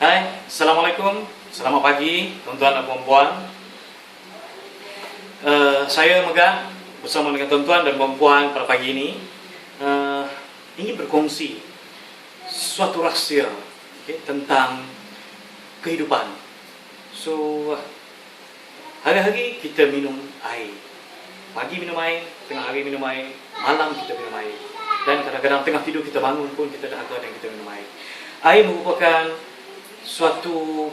Hai, Assalamualaikum. Selamat pagi, tuan-tuan dan puan-puan. Saya Megah bersama dengan tuan-tuan dan puan-puan pada pagi ini ingin berkongsi suatu rahsia tentang kehidupan. So, hari-hari kita minum air. Pagi minum air, tengah hari minum air, malam kita minum air. Dan kadang-kadang tengah tidur kita bangun pun kita dahaga dan kita minum air. Air merupakan suatu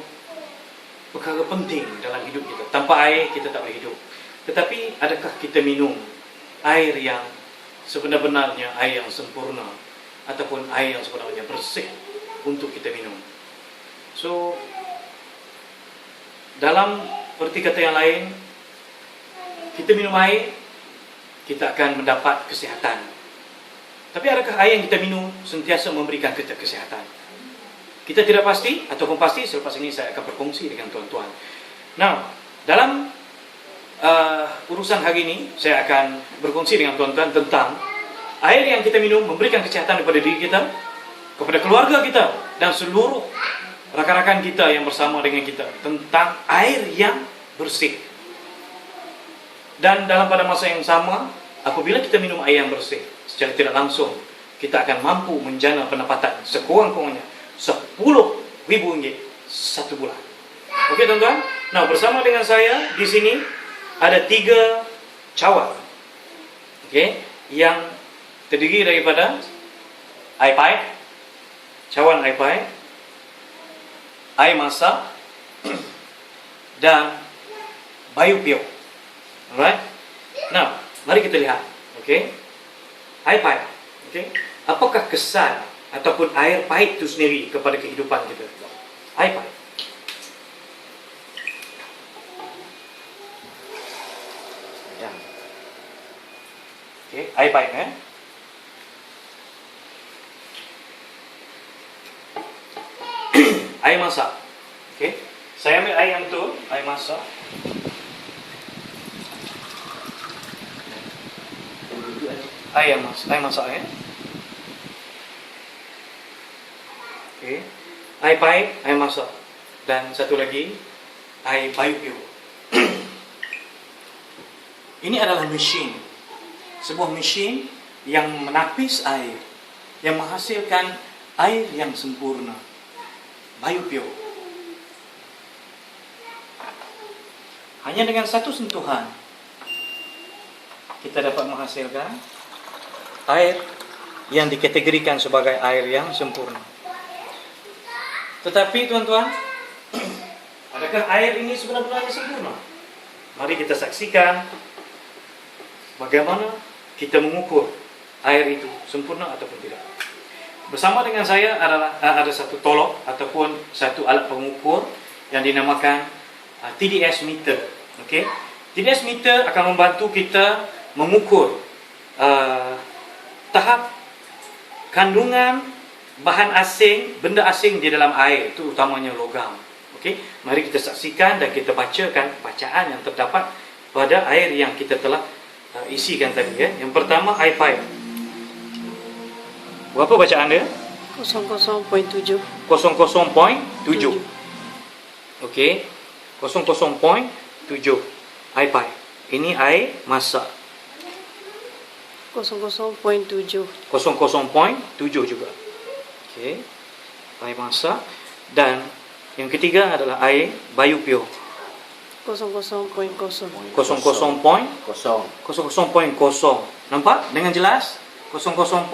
perkara penting dalam hidup kita. Tanpa air kita tak boleh hidup. Tetapi adakah kita minum air yang sebenar-benarnya air yang sempurna ataupun air yang sebenarnya bersih untuk kita minum? So, dalam erti kata yang lain, kita minum air, kita akan mendapat kesihatan. Tapi adakah air yang kita minum sentiasa memberikan kita kesihatan? Kita tidak pasti, ataupun pasti. Selepas ini saya akan berkongsi dengan tuan-tuan. Nah, dalam urusan hari ini, saya akan berkongsi dengan tuan-tuan tentang air yang kita minum memberikan kesihatan kepada diri kita, kepada keluarga kita, dan seluruh rakan-rakan kita yang bersama dengan kita, tentang air yang bersih. Dan dalam pada masa yang sama, apabila kita minum air yang bersih, secara tidak langsung kita akan mampu menjana pendapatan sekurang-kurangnya RM10,000 satu bulan. Okey tuan-tuan. Nah, bersama dengan saya di sini ada 3 cawan. Okey, yang terdiri daripada air pipe, cawan air pipe, air masak dan biopure. Alright. Nah, mari kita lihat. Okey. Air pipe. Okey. Apakah kesan ataupun air pipe itu sendiri kepada kehidupan kita? Air pipe. Ya. Okey, air pipe air masak. Okey. Saya ambil air yang betul, air masak. Air masak ya. Okay. Air pipe, air masak. Dan satu lagi, air biopure. Ini adalah mesin. Sebuah mesin yang menapis air, yang menghasilkan air yang sempurna. Biopure. Hanya dengan satu sentuhan kita dapat menghasilkan air yang dikategorikan sebagai air yang sempurna. Tetapi tuan-tuan, adakah air ini sebenarnya sempurna? Mari kita saksikan bagaimana kita mengukur air itu sempurna ataupun tidak. Bersama dengan saya ada satu tolok ataupun satu alat pengukur yang dinamakan TDS meter. Okey, TDS meter akan membantu kita mengukur tahap kandungan bahan asing, benda asing di dalam air, itu utamanya logam. Okey, mari kita saksikan dan kita bacakan bacaan yang terdapat pada air yang kita telah isikan tadi ya. Yang pertama, air pipe. Berapa bacaan dia? 00.7. 00.7. Okey. 00.7 air pipe. Ini air masak. 00.7. 00.7 juga. Okey. Air masak. Dan yang ketiga adalah air biopure. 00.0. 00.0. Nampak dengan jelas? 00.0.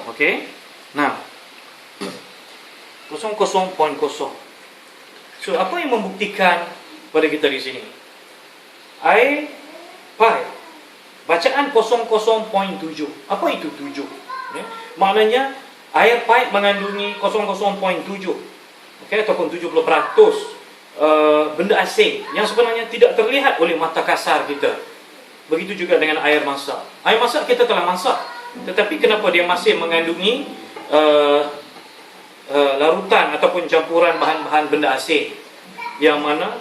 Okey. Nah. 00.0. So, apa yang membuktikan pada kita di sini? Air pipe. Bacaan 00.7. Apa itu 7? Ya. Maknanya air pipe mengandungi 00.7. Okey, ataupun 70% benda asing yang sebenarnya tidak terlihat oleh mata kasar kita. Begitu juga dengan air masak. Air masak kita telah masak, tetapi kenapa dia masih mengandungi larutan ataupun campuran bahan-bahan benda asing yang mana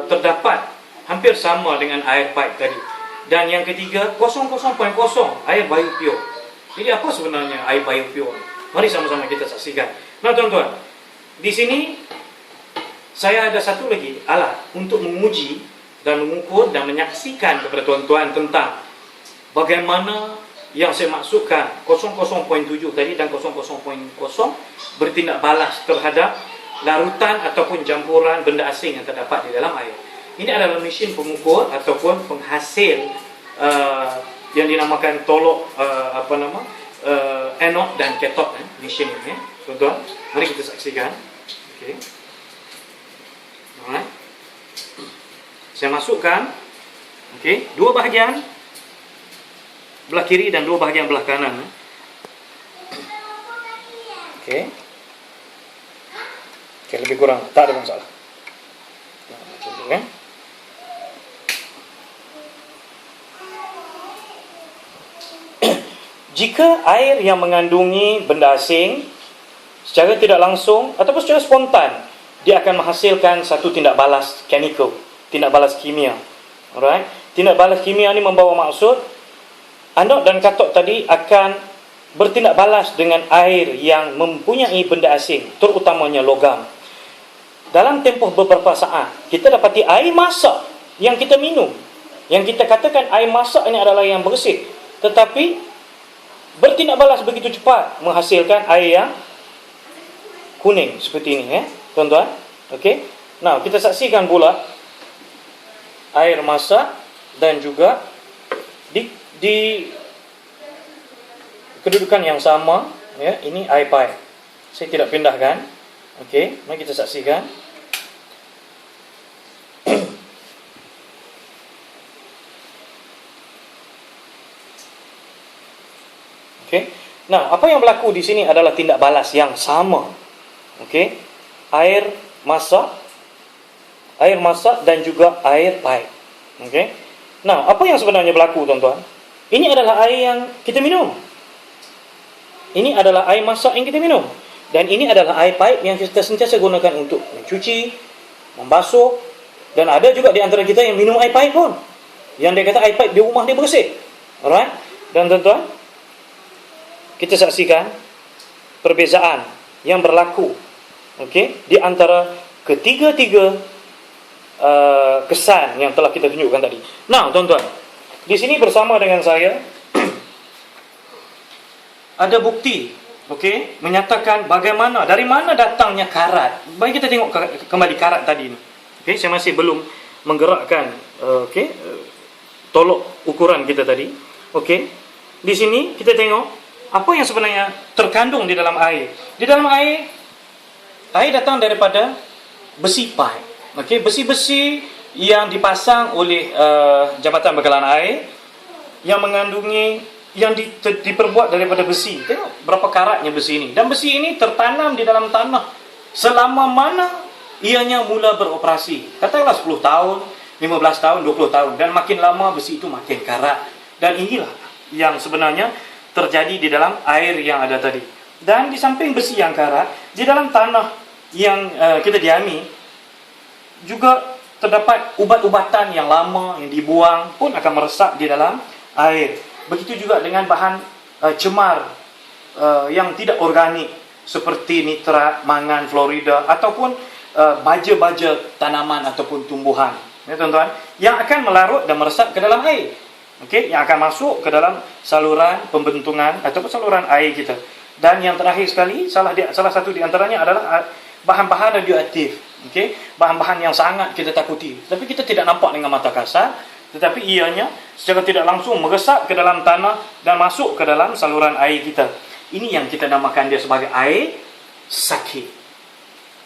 terdapat hampir sama dengan air pipe tadi. Dan yang ketiga, 00.0 air biopure. Jadi apa sebenarnya air biopure? Mari sama-sama kita saksikan. Nah tuan-tuan, di sini saya ada satu lagi alat untuk menguji dan mengukur dan menyaksikan kepada tuan-tuan tentang bagaimana yang saya maksudkan 00.7 tadi dan 00.0 bertindak balas terhadap larutan ataupun campuran benda asing yang terdapat di dalam air. Ini adalah mesin pengukur ataupun penghasil yang dinamakan tolok anode dan cathode mesin ini. Tuan-tuan, mari kita saksikan. Okey. Alright. Saya masukkan dua bahagian belah kiri dan dua bahagian belah kanan. Okey, lebih kurang tak ada masalah. Jika air yang mengandungi benda asing secara tidak langsung ataupun secara spontan, dia akan menghasilkan satu tindak balas chemical, tindak balas kimia. Alright, tindak balas kimia ni membawa maksud anode dan katot tadi akan bertindak balas dengan air yang mempunyai benda asing, terutamanya logam. Dalam tempoh beberapa saat, kita dapati air masak yang kita minum, yang kita katakan air masak ini adalah yang bersih, tetapi bertindak balas begitu cepat menghasilkan air yang kuning seperti ini, tuan-tuan. Okey. Nah, kita saksikan pula air masak dan juga di kedudukan yang sama, ini air pipe. Saya tidak pindahkan. Okey, mari kita saksikan. Okey. Nah, apa yang berlaku di sini adalah tindak balas yang sama. Okey. Air masak dan juga air pipe. Okey. Nah, apa yang sebenarnya berlaku, tuan-tuan? Ini adalah air yang kita minum. Ini adalah air masak yang kita minum. Dan ini adalah air pipe yang kita sentiasa gunakan untuk mencuci, membasuh. Dan ada juga di antara kita yang minum air pipe pun, yang dia kata air pipe di rumah dia bersih. Alright? Dan tuan-tuan, kita saksikan perbezaan yang berlaku, di antara ketiga-tiga kesan yang telah kita tunjukkan tadi. Nah, tuan-tuan, di sini bersama dengan saya ada bukti, menyatakan bagaimana, dari mana datangnya karat. Mari kita tengok kembali karat tadi ni. Saya masih belum menggerakkan tolok ukuran kita tadi. Di sini kita tengok apa yang sebenarnya terkandung di dalam air. Di dalam air datang daripada besi pipe. Besi-besi yang dipasang oleh Jabatan Bekalan Air yang mengandungi, yang diperbuat daripada besi. Tengok berapa karatnya besi ini. Dan besi ini tertanam di dalam tanah selama mana ianya mula beroperasi. Katakanlah 10 tahun, 15 tahun, 20 tahun. Dan makin lama besi itu makin karat. Dan inilah yang sebenarnya terjadi di dalam air yang ada tadi. Dan di samping besi yang karat, di dalam tanah yang kita diami juga terdapat ubat-ubatan yang lama yang dibuang pun akan meresap di dalam air. Begitu juga dengan bahan cemar yang tidak organik seperti nitrat, mangan, fluorida ataupun baja-baja tanaman ataupun tumbuhan. Ya, tuan-tuan, yang akan melarut dan meresap ke dalam air. Yang akan masuk ke dalam saluran pembentungan ataupun saluran air kita. Dan yang terakhir sekali, salah satu di antaranya adalah bahan-bahan radioaktif. Bahan-bahan yang sangat kita takuti, tapi kita tidak nampak dengan mata kasar, tetapi ianya secara tidak langsung meresap ke dalam tanah dan masuk ke dalam saluran air kita. Ini yang kita namakan dia sebagai air sakit.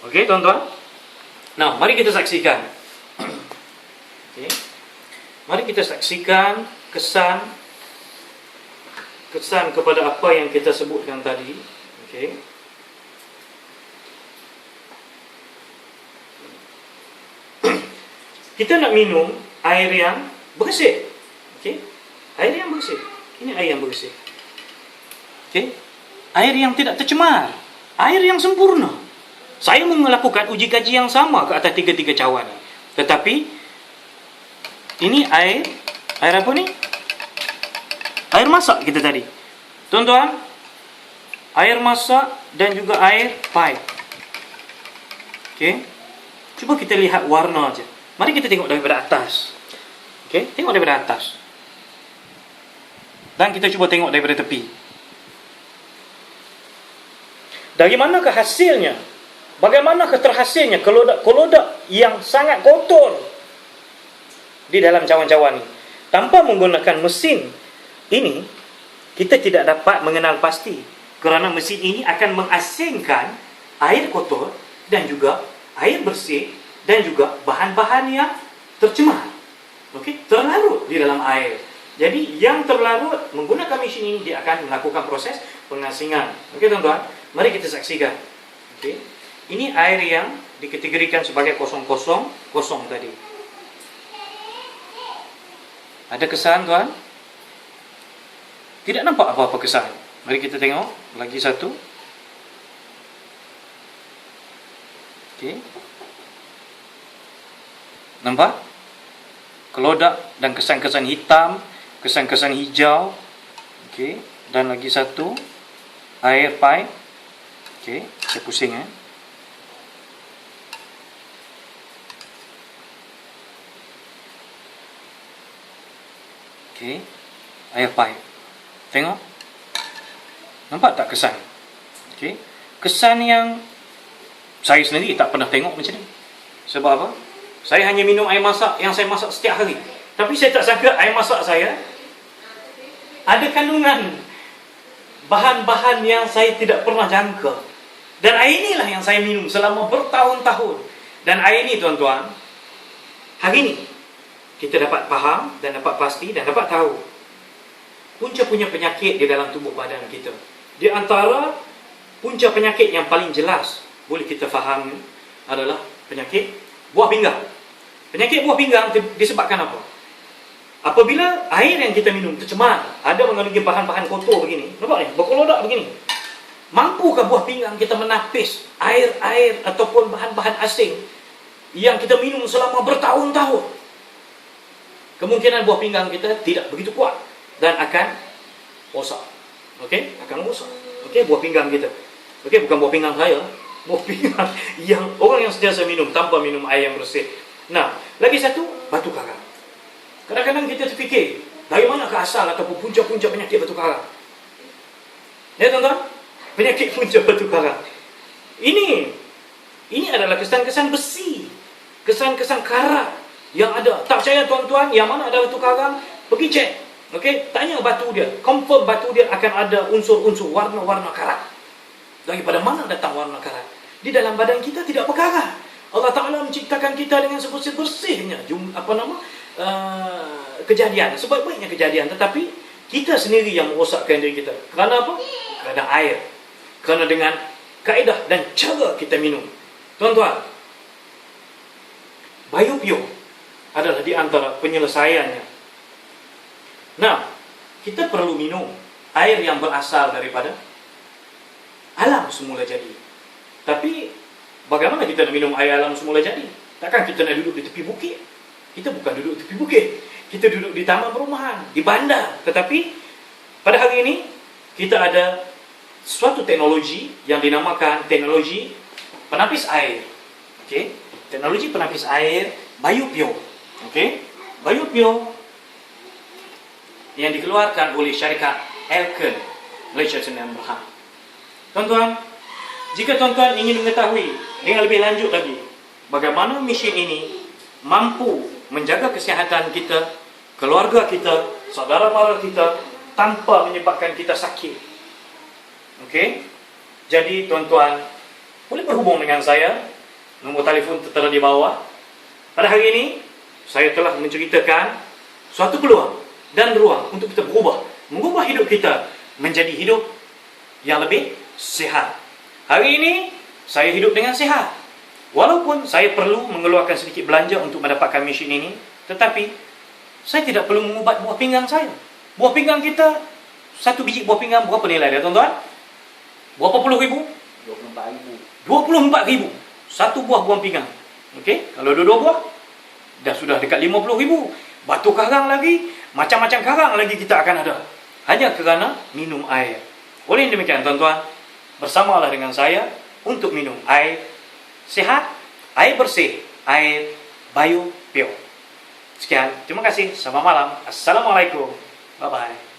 Tuan-tuan. Nah, mari kita saksikan. Mari kita saksikan kesan kepada apa yang kita sebutkan tadi. Kita nak minum air yang bersih. Air yang bersih. Ini air yang bersih. Air yang tidak tercemar. Air yang sempurna. Saya melakukan uji kaji yang sama ke atas tiga-tiga cawan. Tetapi ini air apa ni? Air masak kita tadi. Tuan-tuan, air masak dan juga air pipe. Okey. Cuba kita lihat warna aja. Mari kita tengok daripada atas. Okey, tengok daripada atas. Dan kita cuba tengok daripada tepi. Dari manakah hasilnya? Bagaimanakah terhasilnya kelodak yang sangat kotor di dalam cawan-cawan ini? Tanpa menggunakan mesin ini, kita tidak dapat mengenal pasti, kerana mesin ini akan mengasingkan air kotor dan juga air bersih dan juga bahan-bahan yang tercemar, terlarut di dalam air. Jadi yang terlarut menggunakan mesin ini, dia akan melakukan proses pengasingan. Okey tuan-tuan, mari kita saksikan. Okey, ini air yang dikategorikan sebagai 000 tadi. Ada kesan tuan? Tidak nampak apa-apa kesan. Mari kita tengok lagi satu. Okey. Nampak? Kelodak dan kesan-kesan hitam, kesan-kesan hijau. Okey, dan lagi satu air pipe. Okey, saya pusing Okey, air pipe. Tengok. Nampak tak kesan? Okey. Kesan yang saya sendiri tak pernah tengok macam ni. Sebab apa? Saya hanya minum air masak yang saya masak setiap hari. Tapi saya tak sangka air masak saya ada kandungan bahan-bahan yang saya tidak pernah jangka. Dan air inilah yang saya minum selama bertahun-tahun. Dan air ini tuan-tuan, hari ini kita dapat faham dan dapat pasti dan dapat tahu punca-punca penyakit di dalam tubuh badan kita. Di antara punca penyakit yang paling jelas boleh kita faham adalah penyakit buah pinggang. Penyakit buah pinggang disebabkan apa? Apabila air yang kita minum tercemar, ada mengandungi bahan-bahan kotor begini, nampak ni, berkelodak begini. Mampukah buah pinggang kita menapis air-air ataupun bahan-bahan asing yang kita minum selama bertahun-tahun? Kemungkinan buah pinggang kita tidak begitu kuat dan akan rosak. Okey, akan rosak. Okey, buah pinggang kita. Okey, bukan buah pinggang saya, buah pinggang yang orang yang sentiasa minum tanpa minum air yang bersih. Nah, lagi satu, batu karang. Kadang-kadang kita terfikir, dari manakah asal ataupun punca-punca penyakit batu karang? Ya tuan-tuan, penyakit punca batu karang. Ini adalah kesan-kesan besi, kesan-kesan karat yang ada. Tak percaya tuan-tuan, yang mana ada batu karang, pergi cek. Okey, tanya batu dia, confirm batu dia akan ada unsur-unsur warna-warna karat. Daripada mana datang warna karat? Di dalam badan kita tidak berkarat. Allah Ta'ala menciptakan kita dengan sebersih-bersihnya kejadian, sebaik-baiknya kejadian. Tetapi kita sendiri yang merosakkan diri kita. Kerana apa? Kerana air. Kerana dengan kaedah dan cara kita minum. Tuan-tuan, biopio adalah di antara penyelesaiannya. Nah, kita perlu minum air yang berasal daripada alam semula jadi. Tapi bagaimana kita nak minum air alam semula jadi? Takkan kita nak duduk di tepi bukit? Kita bukan duduk di tepi bukit. Kita duduk di taman perumahan, di bandar. Tetapi pada hari ini kita ada suatu teknologi yang dinamakan teknologi penapis air. Okey, teknologi penapis air biopio. Okey, biopio yang dikeluarkan oleh syarikat Elken, Malaysia Sdn Bhd. Tuan-tuan, jika tuan-tuan ingin mengetahui dengan lebih lanjut lagi bagaimana mesin ini mampu menjaga kesihatan kita, keluarga kita, saudara-mara kita tanpa menyebabkan kita sakit. Okey? Jadi tuan-tuan boleh berhubung dengan saya. Nombor telefon tertera di bawah. Pada hari ini saya telah menceritakan suatu peluang dan ruang untuk kita mengubah hidup kita menjadi hidup yang lebih sihat. Hari ini saya hidup dengan sihat. Walaupun saya perlu mengeluarkan sedikit belanja untuk mendapatkan mesin ini, tetapi saya tidak perlu mengubat buah pinggang saya. Buah pinggang kita, satu biji buah pinggang berapa nilai dia tuan-tuan? Berapa puluh ribu? 24,000 satu buah pinggang. Okey, kalau dua buah dah sudah dekat 50,000. Batu karang lagi, macam-macam karang lagi kita akan ada. Hanya kerana minum air. Oleh demikian tuan-tuan, bersamalah dengan saya untuk minum air sihat air bersih, air Bayu Pure. Sekian, terima kasih. Selamat malam. Assalamualaikum. Bye-bye.